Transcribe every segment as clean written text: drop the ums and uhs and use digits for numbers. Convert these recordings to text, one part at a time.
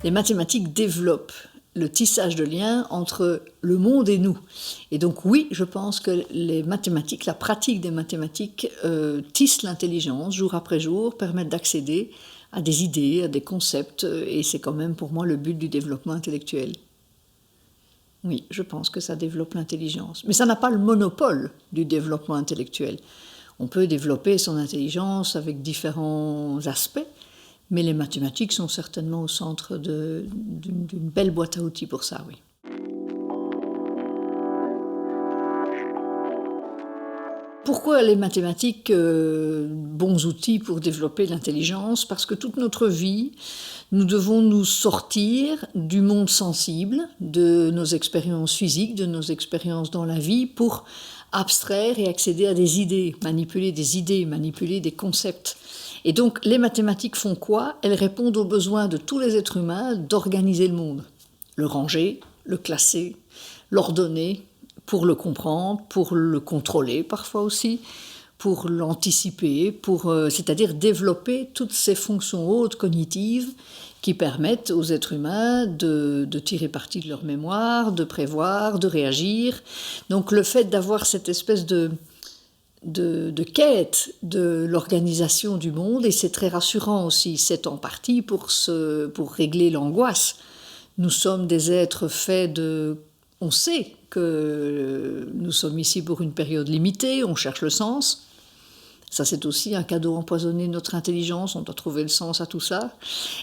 Les mathématiques développent le tissage de liens entre le monde et nous. Et donc oui, je pense que les mathématiques, la pratique des mathématiques tisse l'intelligence jour après jour, permettent d'accéder à des idées, à des concepts, et c'est quand même pour moi le but du développement intellectuel. Oui, je pense que ça développe l'intelligence. Mais ça n'a pas le monopole du développement intellectuel. On peut développer son intelligence avec différents aspects, mais les mathématiques sont certainement au centre d'une belle boîte à outils pour ça, oui. Pourquoi les mathématiques, bons outils pour développer l'intelligence? Parce que toute notre vie, nous devons nous sortir du monde sensible, de nos expériences physiques, de nos expériences dans la vie, pour abstraire et accéder à des idées, manipuler des concepts. Et donc les mathématiques font quoi? Elles répondent aux besoins de tous les êtres humains d'organiser le monde, le ranger, le classer, l'ordonner, pour le comprendre, pour le contrôler parfois aussi, pour l'anticiper, c'est-à-dire développer toutes ces fonctions hautes cognitives qui permettent aux êtres humains de tirer parti de leur mémoire, de prévoir, de réagir. Donc le fait d'avoir cette espèce de quête de l'organisation du monde, et c'est très rassurant aussi, c'est en partie pour régler l'angoisse. Nous sommes des êtres faits de... On sait que nous sommes ici pour une période limitée, on cherche le sens. Ça, c'est aussi un cadeau empoisonné de notre intelligence, on doit trouver le sens à tout ça.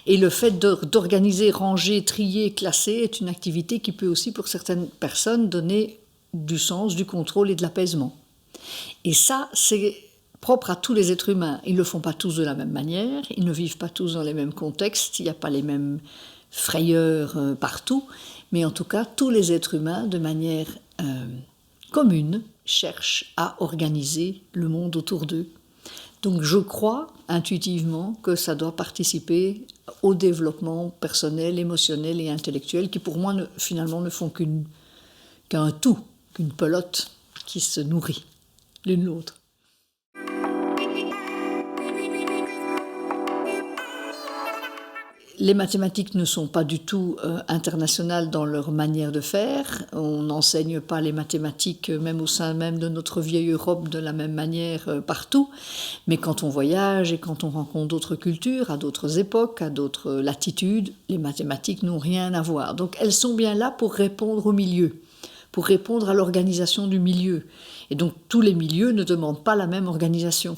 Et le fait d'organiser, ranger, trier, classer est une activité qui peut aussi, pour certaines personnes, donner du sens, du contrôle et de l'apaisement. Et ça, c'est propre à tous les êtres humains. Ils ne le font pas tous de la même manière, ils ne vivent pas tous dans les mêmes contextes, il n'y a pas les mêmes frayeurs partout, mais en tout cas, tous les êtres humains, de manière commune, cherchent à organiser le monde autour d'eux. Donc je crois intuitivement que ça doit participer au développement personnel, émotionnel et intellectuel, qui pour moi finalement ne font qu'un tout, qu'une pelote qui se nourrit l'une l'autre. Les mathématiques ne sont pas du tout internationales dans leur manière de faire. On n'enseigne pas les mathématiques, même au sein même de notre vieille Europe, de la même manière partout. Mais quand on voyage et quand on rencontre d'autres cultures, à d'autres époques, à d'autres latitudes, les mathématiques n'ont rien à voir. Donc elles sont bien là pour répondre au milieu, pour répondre à l'organisation du milieu. Et donc tous les milieux ne demandent pas la même organisation.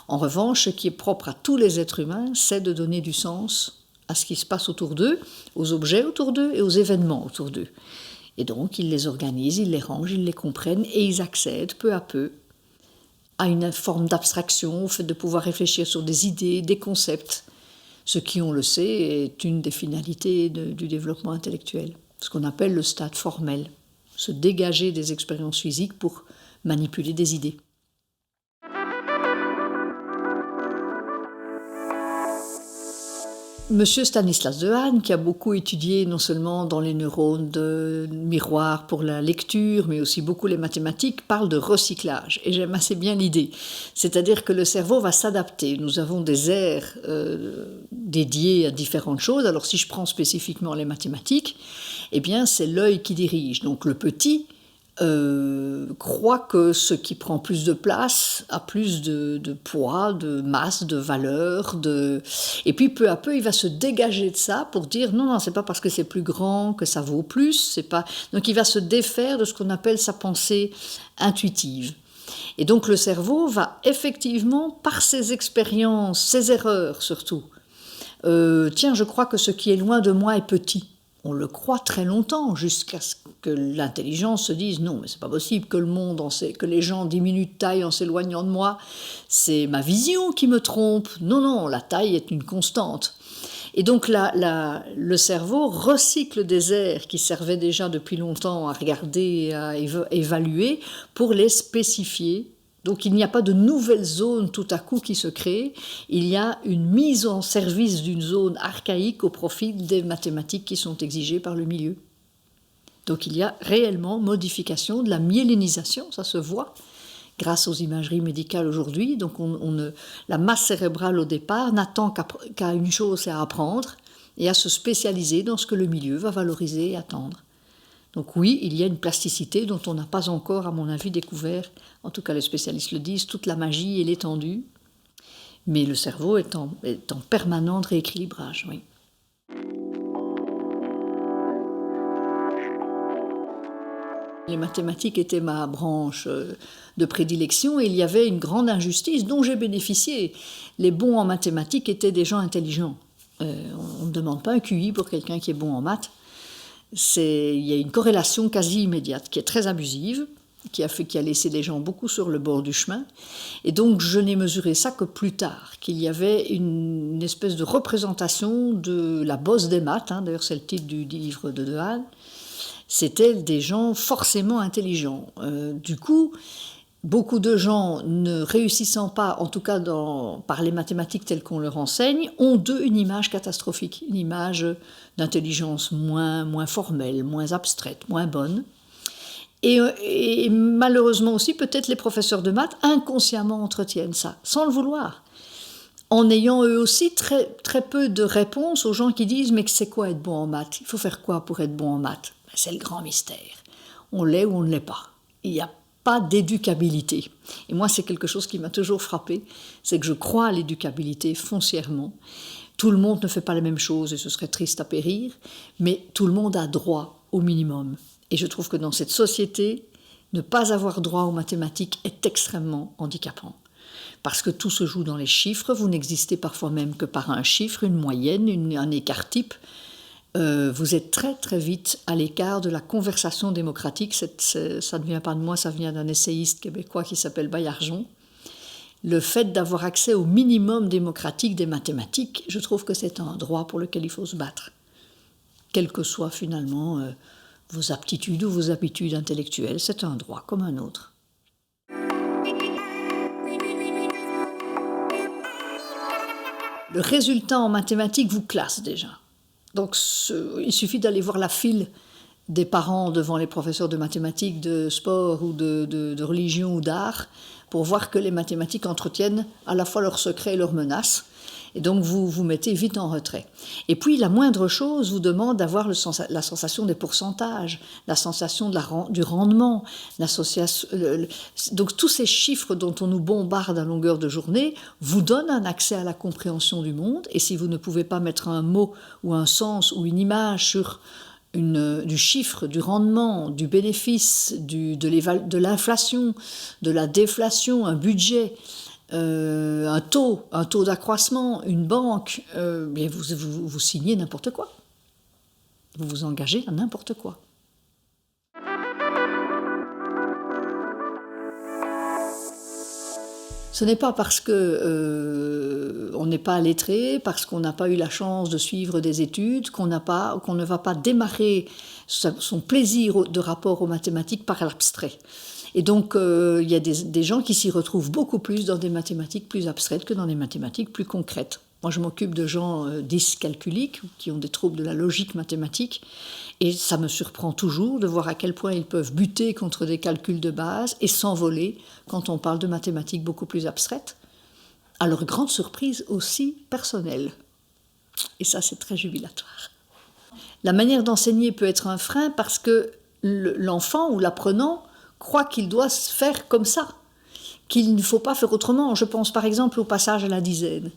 En revanche, ce qui est propre à tous les êtres humains, c'est de donner du sens à ce qui se passe autour d'eux, aux objets autour d'eux et aux événements autour d'eux. Et donc, ils les organisent, ils les rangent, ils les comprennent et ils accèdent peu à peu à une forme d'abstraction, au fait de pouvoir réfléchir sur des idées, des concepts, ce qui, on le sait, est une des finalités du développement intellectuel, ce qu'on appelle le stade formel, se dégager des expériences physiques pour manipuler des idées. Monsieur Stanislas Dehaene, qui a beaucoup étudié non seulement dans les neurones de miroir pour la lecture, mais aussi beaucoup les mathématiques, parle de recyclage. Et j'aime assez bien l'idée. C'est-à-dire que le cerveau va s'adapter. Nous avons des aires dédiées à différentes choses. Alors si je prends spécifiquement les mathématiques, eh bien c'est l'œil qui dirige. Donc le petit croit que ce qui prend plus de place a plus de poids, de masse, de valeur, et puis peu à peu il va se dégager de ça pour dire non, c'est pas parce que c'est plus grand que ça vaut plus, c'est pas... Donc il va se défaire de ce qu'on appelle sa pensée intuitive. Et donc le cerveau va effectivement, par ses expériences, ses erreurs surtout, tiens, je crois que ce qui est loin de moi est petit. On le croit très longtemps, jusqu'à ce que l'intelligence se dise « Non, mais c'est pas possible que le monde, que les gens diminuent de taille en s'éloignant de moi. C'est ma vision qui me trompe. Non, la taille est une constante. » Et donc le cerveau recycle des aires qui servaient déjà depuis longtemps à regarder, à évaluer, pour les spécifier. Donc il n'y a pas de nouvelle zone tout à coup qui se crée, il y a une mise en service d'une zone archaïque au profit des mathématiques qui sont exigées par le milieu. Donc il y a réellement modification de la myélinisation, ça se voit grâce aux imageries médicales aujourd'hui. Donc la masse cérébrale au départ n'attend qu'à une chose, c'est à apprendre, et à se spécialiser dans ce que le milieu va valoriser et attendre. Donc oui, il y a une plasticité dont on n'a pas encore, à mon avis, découvert, en tout cas les spécialistes le disent, toute la magie et l'étendue, mais le cerveau est en permanent rééquilibrage, oui. Les mathématiques étaient ma branche de prédilection et il y avait une grande injustice dont j'ai bénéficié. Les bons en mathématiques étaient des gens intelligents. On ne demande pas un QI pour quelqu'un qui est bon en maths. Il y a une corrélation quasi immédiate qui est très abusive, qui a laissé les gens beaucoup sur le bord du chemin. Et donc je n'ai mesuré ça que plus tard, qu'il y avait une espèce de représentation de la bosse des maths, d'ailleurs c'est le titre du livre de Dehaene. C'était des gens forcément intelligents. Du coup, beaucoup de gens ne réussissant pas, en tout cas par les mathématiques telles qu'on leur enseigne, ont d'eux une image catastrophique, une image d'intelligence moins formelle, moins abstraite, moins bonne. Et malheureusement aussi, peut-être les professeurs de maths inconsciemment entretiennent ça, sans le vouloir, en ayant eux aussi très, très peu de réponses aux gens qui disent « mais c'est quoi être bon en maths ? Il faut faire quoi pour être bon en maths ?» C'est le grand mystère. On l'est ou on ne l'est pas. Il n'y a pas d'éducabilité. Et moi, c'est quelque chose qui m'a toujours frappé, c'est que je crois à l'éducabilité foncièrement. Tout le monde ne fait pas la même chose et ce serait triste à périr, mais tout le monde a droit au minimum. Et je trouve que dans cette société, ne pas avoir droit aux mathématiques est extrêmement handicapant. Parce que tout se joue dans les chiffres, vous n'existez parfois même que par un chiffre, une moyenne, un écart type. Vous êtes très très vite à l'écart de la conversation démocratique. Ça ne vient pas de moi, ça vient d'un essayiste québécois qui s'appelle Baillargeon. Le fait d'avoir accès au minimum démocratique des mathématiques, je trouve que c'est un droit pour lequel il faut se battre. Quelles que soient finalement vos aptitudes ou vos habitudes intellectuelles, c'est un droit comme un autre. Le résultat en mathématiques vous classe déjà. Donc il suffit d'aller voir la file des parents devant les professeurs de mathématiques, de sport ou de religion ou d'art pour voir que les mathématiques entretiennent à la fois leurs secrets et leurs menaces. Et donc vous vous mettez vite en retrait. Et puis la moindre chose vous demande d'avoir la sensation des pourcentages, la sensation du rendement, donc tous ces chiffres dont on nous bombarde à longueur de journée vous donnent un accès à la compréhension du monde. Et si vous ne pouvez pas mettre un mot ou un sens ou une image sur du chiffre, du rendement, du bénéfice, de l'inflation, de la déflation, un budget, un taux d'accroissement, une banque, bien vous signez n'importe quoi. Vous vous engagez à n'importe quoi. Ce n'est pas parce que on n'est pas lettré, parce qu'on n'a pas eu la chance de suivre des études, qu'on ne va pas démarrer son plaisir de rapport aux mathématiques par l'abstrait. Et donc, il y a des gens qui s'y retrouvent beaucoup plus dans des mathématiques plus abstraites que dans des mathématiques plus concrètes. Moi, je m'occupe de gens dyscalculiques, qui ont des troubles de la logique mathématique, et ça me surprend toujours de voir à quel point ils peuvent buter contre des calculs de base et s'envoler quand on parle de mathématiques beaucoup plus abstraites, à leur grande surprise aussi personnelle. Et ça, c'est très jubilatoire. La manière d'enseigner peut être un frein parce que l'enfant ou l'apprenant croit qu'il doit se faire comme ça, qu'il ne faut pas faire autrement. Je pense par exemple au passage à la dizaine.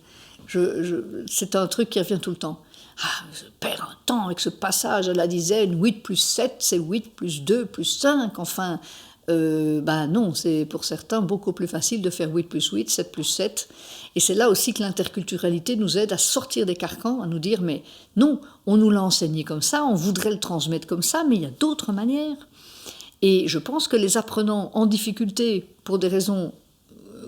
C'est un truc qui revient tout le temps. Ah, je perds un temps avec ce passage à la dizaine, 8 plus 7, c'est 8 plus 2 plus 5, enfin, non, c'est pour certains beaucoup plus facile de faire 8 plus 8, 7 plus 7. Et c'est là aussi que l'interculturalité nous aide à sortir des carcans, à nous dire, mais non, on nous l'a enseigné comme ça, on voudrait le transmettre comme ça, mais il y a d'autres manières. Et je pense que les apprenants en difficulté, pour des raisons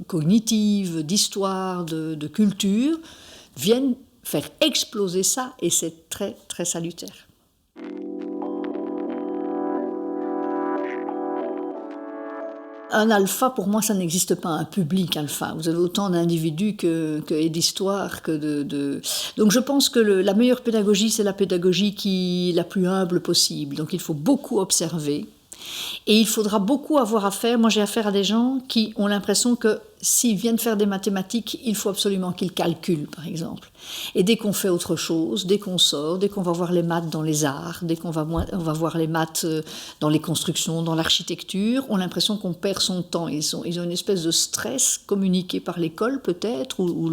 cognitives, d'histoire, de culture, viennent faire exploser ça, et c'est très, très salutaire. Un alpha, pour moi, ça n'existe pas, un public alpha. Vous avez autant d'individus et d'histoires Donc je pense que la meilleure pédagogie, c'est la pédagogie la plus humble possible. Donc il faut beaucoup observer, Et il faudra beaucoup avoir affaire, moi j'ai affaire à des gens qui ont l'impression que s'ils viennent faire des mathématiques, il faut absolument qu'ils calculent, par exemple. Et dès qu'on fait autre chose, dès qu'on sort, dès qu'on va voir les maths dans les arts, dès qu'on va voir les maths dans les constructions, dans l'architecture, on a l'impression qu'on perd son temps. Ils ont une espèce de stress communiqué par l'école peut-être, ou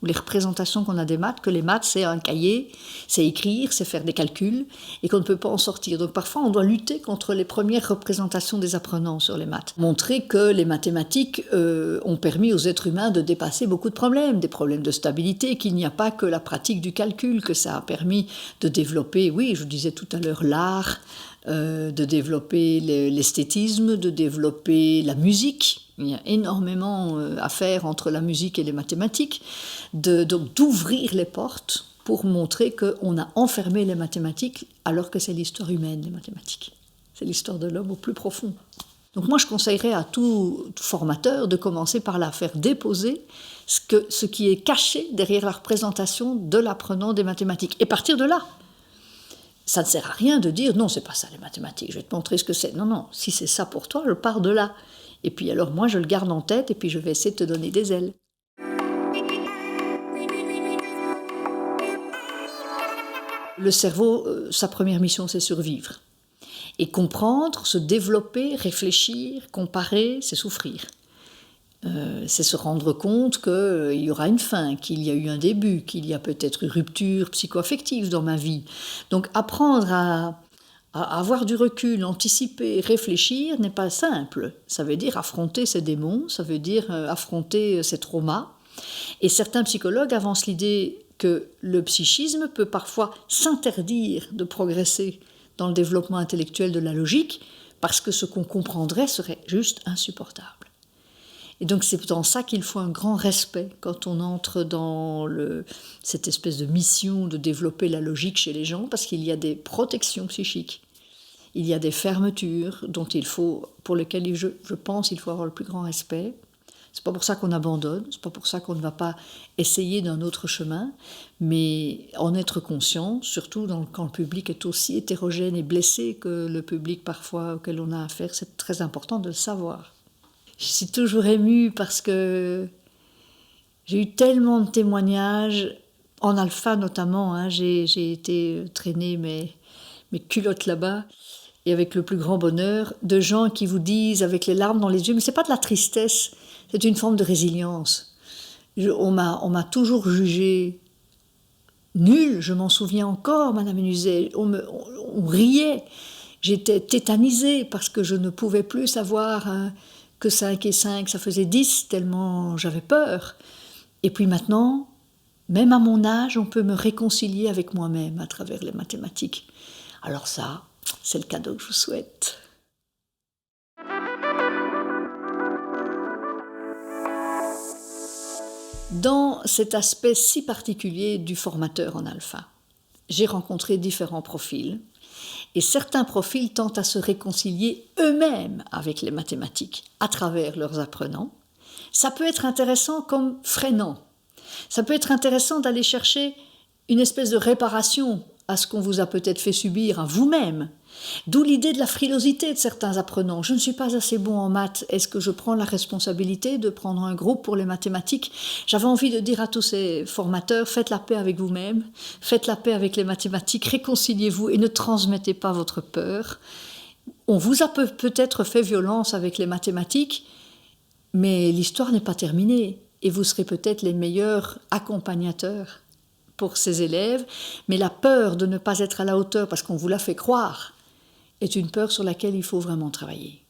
les représentations qu'on a des maths, que les maths c'est un cahier, c'est écrire, c'est faire des calculs, et qu'on ne peut pas en sortir. Donc parfois on doit lutter contre les premières représentations des apprenants sur les maths. Montrer que les mathématiques ont permis aux êtres humains de dépasser beaucoup de problèmes, des problèmes de stabilité, qu'il n'y a pas que la pratique du calcul, que ça a permis de développer, oui, je disais tout à l'heure, l'art, de développer l'esthétisme, de développer la musique. Il y a énormément à faire entre la musique et les mathématiques, donc d'ouvrir les portes pour montrer qu'on a enfermé les mathématiques alors que c'est l'histoire humaine, les mathématiques. C'est l'histoire de l'homme au plus profond. Donc moi, je conseillerais à tout formateur de commencer par la faire déposer ce qui est caché derrière la représentation de l'apprenant des mathématiques. Et partir de là. Ça ne sert à rien de dire « non, c'est pas ça les mathématiques, je vais te montrer ce que c'est ». Non, non, si c'est ça pour toi, je pars de là. Et puis alors moi, je le garde en tête et puis je vais essayer de te donner des ailes. Le cerveau, sa première mission, c'est survivre. Et comprendre, se développer, réfléchir, comparer, c'est souffrir. C'est se rendre compte qu'il y aura une fin, qu'il y a eu un début, qu'il y a peut-être une rupture psycho-affective dans ma vie. Donc apprendre à avoir du recul, anticiper, réfléchir n'est pas simple. Ça veut dire affronter ses démons, ça veut dire affronter ses traumas. Et certains psychologues avancent l'idée que le psychisme peut parfois s'interdire de progresser dans le développement intellectuel de la logique, parce que ce qu'on comprendrait serait juste insupportable. Et donc c'est dans ça qu'il faut un grand respect quand on entre dans cette espèce de mission de développer la logique chez les gens, parce qu'il y a des protections psychiques, il y a des fermetures pour lesquelles je pense qu'il faut avoir le plus grand respect. C'est pas pour ça qu'on abandonne, c'est pas pour ça qu'on ne va pas essayer d'un autre chemin, mais en être conscient, surtout quand le public est aussi hétérogène et blessé que le public parfois auquel on a affaire, c'est très important de le savoir. Je suis toujours émue parce que j'ai eu tellement de témoignages, en alpha notamment, hein, j'ai été traîner mes culottes là-bas, et avec le plus grand bonheur, de gens qui vous disent avec les larmes dans les yeux, mais c'est pas de la tristesse, c'est une forme de résilience. On m'a toujours jugée nulle, je m'en souviens encore, Madame Hénuzet, on riait. J'étais tétanisée parce que je ne pouvais plus savoir que 5 et 5, ça faisait 10, tellement j'avais peur. Et puis maintenant, même à mon âge, on peut me réconcilier avec moi-même à travers les mathématiques. Alors ça, c'est le cadeau que je vous souhaite. Dans cet aspect si particulier du formateur en alpha, j'ai rencontré différents profils, et certains profils tentent à se réconcilier eux-mêmes avec les mathématiques à travers leurs apprenants. Ça peut être intéressant comme freinant. Ça peut être intéressant d'aller chercher une espèce de réparation à ce qu'on vous a peut-être fait subir à vous-même. D'où l'idée de la frilosité de certains apprenants. Je ne suis pas assez bon en maths. Est-ce que je prends la responsabilité de prendre un groupe pour les mathématiques ? J'avais envie de dire à tous ces formateurs, faites la paix avec vous-même, faites la paix avec les mathématiques, réconciliez-vous et ne transmettez pas votre peur. On vous a peut-être fait violence avec les mathématiques, mais l'histoire n'est pas terminée et vous serez peut-être les meilleurs accompagnateurs pour ces élèves, mais la peur de ne pas être à la hauteur parce qu'on vous l'a fait croire est une peur sur laquelle il faut vraiment travailler.